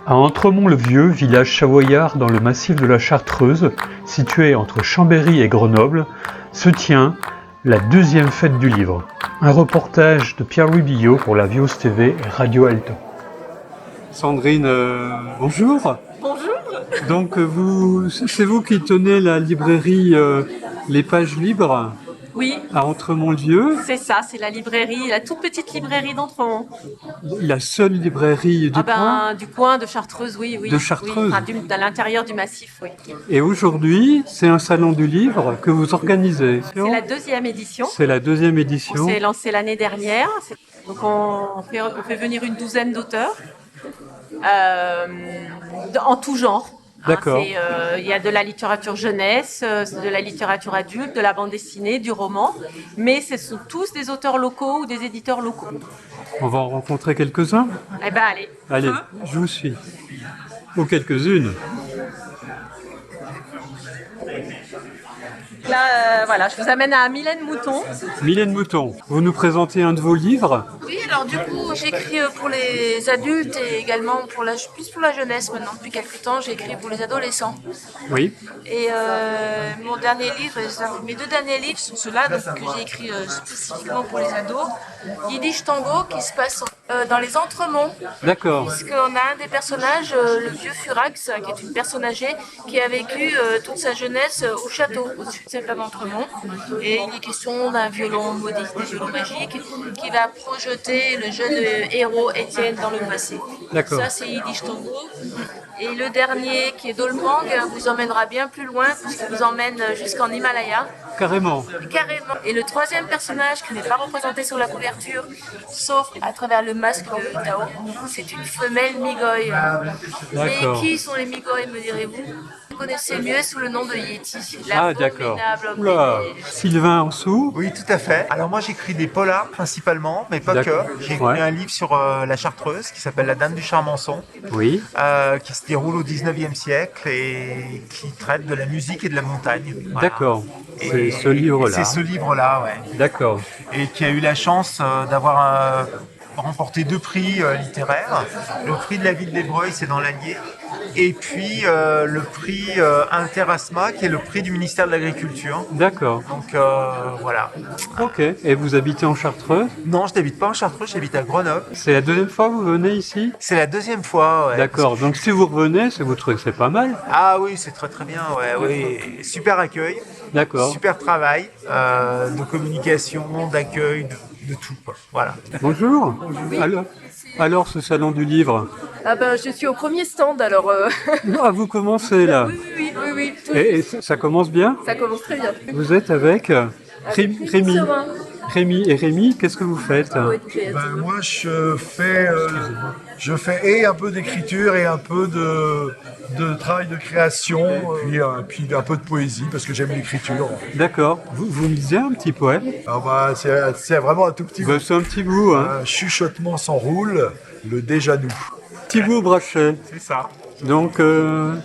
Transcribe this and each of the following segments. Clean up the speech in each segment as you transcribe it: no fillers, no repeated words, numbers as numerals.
À Entremont-le-Vieux, village savoyard dans le massif de la Chartreuse, situé entre Chambéry et Grenoble, se tient la deuxième fête du livre. Un reportage de Pierre-Louis Billot pour la Vios TV et Radio Alto. Sandrine, bonjour. Bonjour. Donc c'est vous qui tenez la librairie Les Pages Libres Oui, à Entremont-le-Vieux, c'est ça, c'est la librairie, la toute petite librairie d'Entremont. la seule librairie du coin. Du coin de Chartreuse, oui. De Chartreuse. Oui, à l'intérieur du massif, oui. Et aujourd'hui, c'est un salon du livre que vous organisez. C'est la deuxième édition. C'est la deuxième édition. On s'est lancé l'année dernière. Donc on fait venir une douzaine d'auteurs en tout genre. D'accord. Il y a de la littérature jeunesse, de la littérature adulte, de la bande dessinée, du roman, mais ce sont tous des auteurs locaux ou des éditeurs locaux. On va en rencontrer quelques-uns. Eh ben allez. Allez, je vous suis. Ou quelques-unes. Là, voilà, je vous amène à Mylène Mouton. Mylène Mouton, vous nous présentez un de vos livres. Oui, alors du coup, j'écris pour les adultes et également plus pour la jeunesse maintenant. Depuis quelques temps, j'écris pour les adolescents. Oui. Et mes deux derniers livres sont ceux-là donc, que j'ai écrits spécifiquement pour les ados. Yiddish Tango qui se passe dans les Entremonts. D'accord. Puisqu'on a un des personnages, le vieux Furax, qui est une personne âgée qui a vécu toute sa jeunesse au château, au-dessus de Saint-Amand-Entremont. Et il est question d'un violon maudit, des violons magiques, qui va projeter le jeune héros Étienne dans le passé. D'accord. Ça, c'est Yiddish Tango. Et le dernier, qui est Dolmang, vous emmènera bien plus loin, puisqu'il vous emmène jusqu'en Himalaya. Carrément. Carrément. Et le troisième personnage qui n'est pas représenté sur la couverture, sauf à travers le masque de Tao, c'est une femelle Migoy. D'accord. Et qui sont les Migoy, me direz-vous? Vous connaissez mieux sous le nom de Yeti. D'accord. L'abominable Oula. Sylvain Ansou. Oui, tout à fait. Alors moi j'écris des polars principalement, mais pas que. D'accord. J'ai écrit Ouais. un livre sur la Chartreuse qui s'appelle La Dame du Charmançon, Oui. qui se déroule au 19e siècle et qui traite de la musique et de la montagne. Voilà. D'accord. Et- C'est ce livre-là. C'est ce livre-là, ouais. D'accord. Et qui a eu la chance d'avoir remporté 2 prix littéraires. Le prix de la ville d'Ébreuil, c'est dans l'Allier. Et puis le prix Interasma, qui est le prix du ministère de l'Agriculture. D'accord. Donc voilà. Ok. Et vous habitez en Chartreuse? Non, je n'habite pas en Chartreuse, j'habite à Grenoble. C'est la deuxième fois que vous venez ici? C'est la deuxième fois, ouais. D'accord. Donc si vous revenez, c'est vous trouvez que c'est pas mal? Ah oui, c'est très très bien, ouais, oui. Super accueil, D'accord. super travail de communication, d'accueil, de tout, quoi. Voilà. Bonjour. Alors, ce salon du livre. Ah ben, je suis au premier stand, alors Ah, vous commencez là. oui, Et ça commence bien? ça commence très bien. Vous êtes avec Rémi. Serin. Rémi. Et Rémi, qu'est-ce que vous faites? Poète créatif. Ben, moi, je fais et un peu d'écriture et un peu de travail de création, puis un peu de poésie, parce que j'aime l'écriture. D'accord. Vous me lisez un petit poème? Ah bah, c'est vraiment un tout petit bout. Ben, c'est un petit bout, hein. Un chuchotement s'enroule, le déjà nous. Petit bout Brachet. C'est ça. Donc,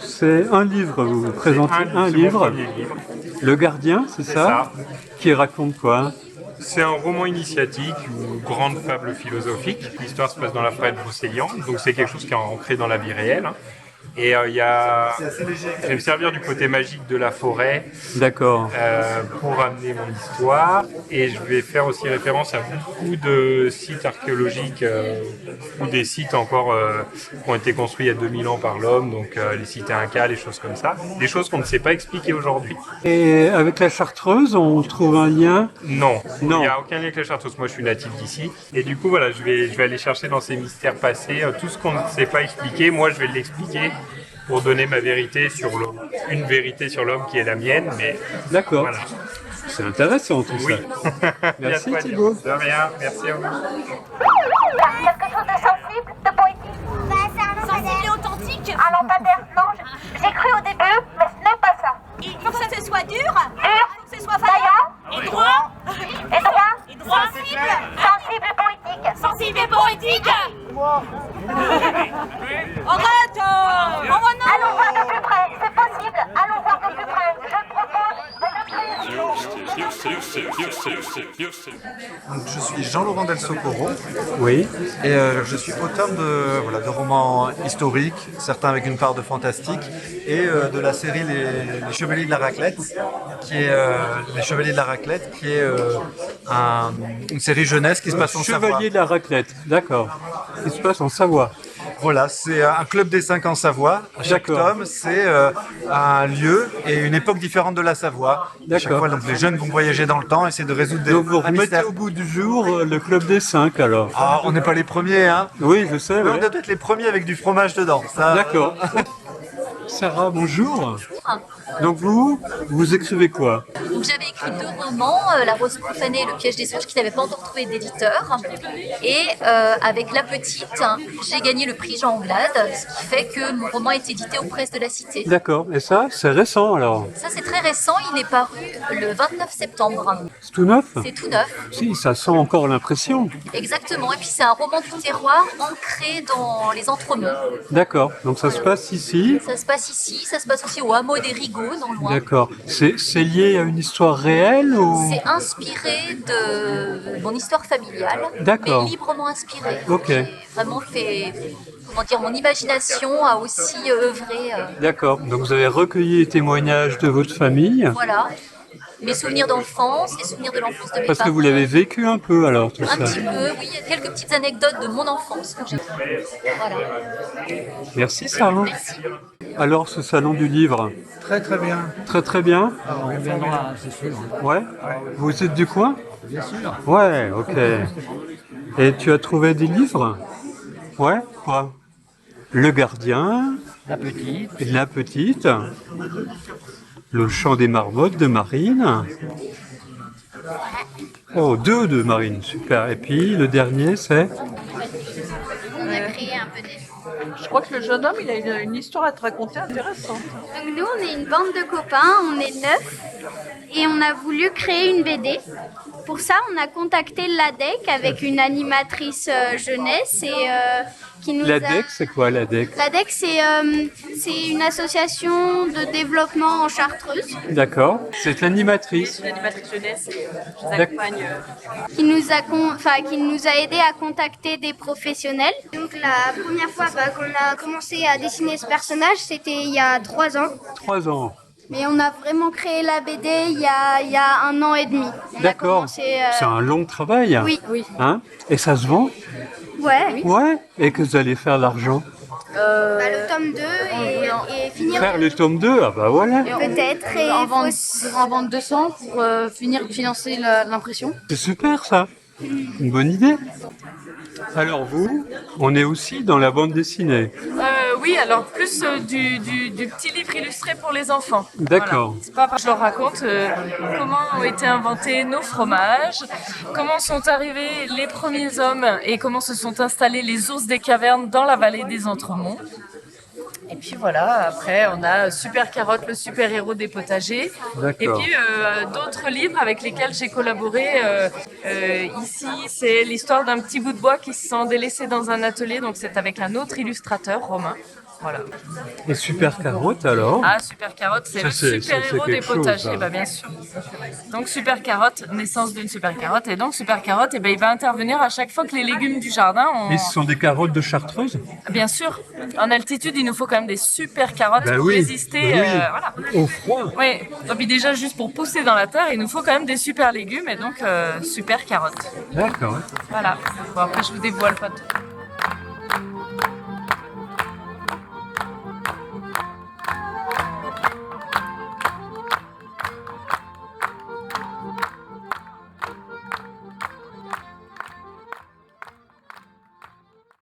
c'est un livre, vous présentez un C'est mon livre. premier livre. Le Gardien, c'est ça? ça. Qui raconte quoi? C'est un roman initiatique ou grande fable philosophique. L'histoire se passe dans la forêt de Brocéliande, donc c'est quelque chose qui est ancré dans la vie réelle. Et il y a... Je vais me servir du côté magique de la forêt D'accord. pour amener mon histoire. Et je vais faire aussi référence à beaucoup de sites archéologiques ou des sites encore qui ont été construits il y a 2000 ans par l'homme, donc les cités incas, les choses comme ça. Des choses qu'on ne sait pas expliquer aujourd'hui. Et avec la Chartreuse, on trouve un lien? Non, Non. il n'y a aucun lien avec la Chartreuse. Moi, je suis natif d'ici. Et du coup, voilà, je vais aller chercher dans ces mystères passés tout ce qu'on ne sait pas expliquer. Moi, je vais l'expliquer pour donner ma vérité sur l'homme. Une vérité sur l'homme qui est la mienne, mais D'accord. voilà. C'est intéressant tout Oui. ça. Merci Bien, Thibaut. de rien, merci à vous. Quelque chose de sensible, de poétique. Sensible et authentique. Un lampadaire, non, j'ai cru au début, mais ce n'est pas ça. Il faut que ce soit dur, que ce soit vaillant, et droit, et droit, sensible et poétique. Sensible et poétique. Arrête. Allons voir de plus près, c'est possible. Allons voir de plus près. Je propose de le Donc, je suis Jean-Laurent Del Socorro Oui. et je suis auteur de romans historiques, certains avec une part de fantastique, et de la série Les Chevaliers de la Raclette, qui est une série jeunesse qui se passe en Savoie. Chevalier de la Raclette, d'accord. Qui se passe en Savoie. Voilà, c'est un club des 5 en Savoie. Chaque D'accord. tome, c'est un lieu et une époque différente de la Savoie. Chaque D'accord. fois, donc, les jeunes vont voyager dans le temps, essayer de résoudre Donc vous un remettez mystère. au bout du jour le club des 5 alors. Ah, on n'est pas les premiers, hein. Oui, je sais. Mais ouais. on doit être les premiers avec du fromage dedans. Ça, D'accord. Sarah, bonjour. Donc vous écrivez quoi? Donc j'avais écrit 2 romans, La Rose profanée et Le Piège des songes, qui n'avaient pas encore trouvé d'éditeur. Et avec La Petite, j'ai gagné le prix Jean Anglade, ce qui fait que mon roman est édité aux presses de la Cité. D'accord. Et ça, c'est récent alors? Ça c'est très récent, il est paru le 29 septembre. C'est tout neuf? C'est tout neuf. Si, ça sent encore l'impression. Exactement, et puis c'est un roman du terroir ancré dans les Entremonts. D'accord. Donc ça se passe ici. Ça se passe ici, ça se passe aussi au hameau des Rigaud, non loin. D'accord. C'est lié à une histoire réelle ou? C'est inspiré de mon histoire familiale, D'accord. mais librement inspiré. Ok. J'ai vraiment fait, comment dire, mon imagination a aussi œuvré. D'accord. Donc vous avez recueilli les témoignages de votre famille. Voilà. Mes souvenirs d'enfance, les souvenirs de l'enfance de mes Parce que parents. vous l'avez vécu un peu alors tout Un ça. petit peu, oui, il y a quelques petites anecdotes de mon enfance que j'ai. Voilà. Merci Sarah. Merci. Alors ce salon du livre, Très très bien. très très bien. On viendra, c'est sûr. Ouais. Vous êtes du coin? Bien sûr. Ouais, ok. Et tu as trouvé des livres? Ouais, quoi? Le Gardien, La petite. La Petite, Le Chant des Marmottes de Marine. Oh, 2 de Marine, super. Et puis le dernier, c'est? On a créé un peu des... Je crois que le jeune homme, il a une histoire à te raconter intéressante. Donc nous, on est une bande de copains, on est 9 et on a voulu créer une BD. Pour ça, on a contacté l'ADEC avec une animatrice jeunesse et qui nous L'ADEC, c'est quoi l'ADEC? L'ADEC, c'est une association de développement en Chartreuse D'accord. C'est l'animatrice. L'animatrice jeunesse, je vous D'accord. accompagne. qui nous a aidé à contacter des professionnels. Donc la première fois qu'on a commencé à dessiner ce personnage, c'était il y a 3 ans. 3 ans. Mais on a vraiment créé la BD il y a 1 an et demi. On a D'accord. commencé, C'est un long travail. Oui. Hein? Et ça se vend? Ouais. Ouais. Et que vous allez faire l'argent? Le tome 2 et finir Faire le tome 2? Ah bah voilà. peut-être et En vendre 200 pour finir de financer l'impression. C'est super ça. Une bonne idée. Alors vous, on est aussi dans la bande dessinée. Oui, alors plus du petit livre illustré pour les enfants. D'accord. Voilà. C'est pas parce que je leur raconte comment ont été inventés nos fromages, comment sont arrivés les premiers hommes et comment se sont installés les ours des cavernes dans la vallée des Entremonts. Et puis voilà, après on a Super Carotte, le super-héros des potagers. D'accord. Et puis d'autres livres avec lesquels j'ai collaboré. Ici, c'est l'histoire d'un petit bout de bois qui se sent délaissé dans un atelier, donc c'est avec un autre illustrateur, Romain. Voilà. Et Super Carotte alors? Ah, Super Carotte, c'est Ça, le c'est super-héros des quelque chose, potagers, ça. bah, bien sûr. Donc Super Carotte, naissance d'une Super Carotte, et donc Super Carotte, eh ben, il va intervenir à chaque fois que les légumes du jardin ont... Et ce sont des carottes de Chartreuse? Bien sûr, en altitude, il nous faut quand même des super carottes Ben pour oui, résister. oui. Voilà. Au froid? Oui, et puis déjà juste pour pousser dans la terre, il nous faut quand même des super légumes et donc super carottes. D'accord. Voilà. Bon, après, je vous dévoile pas tout.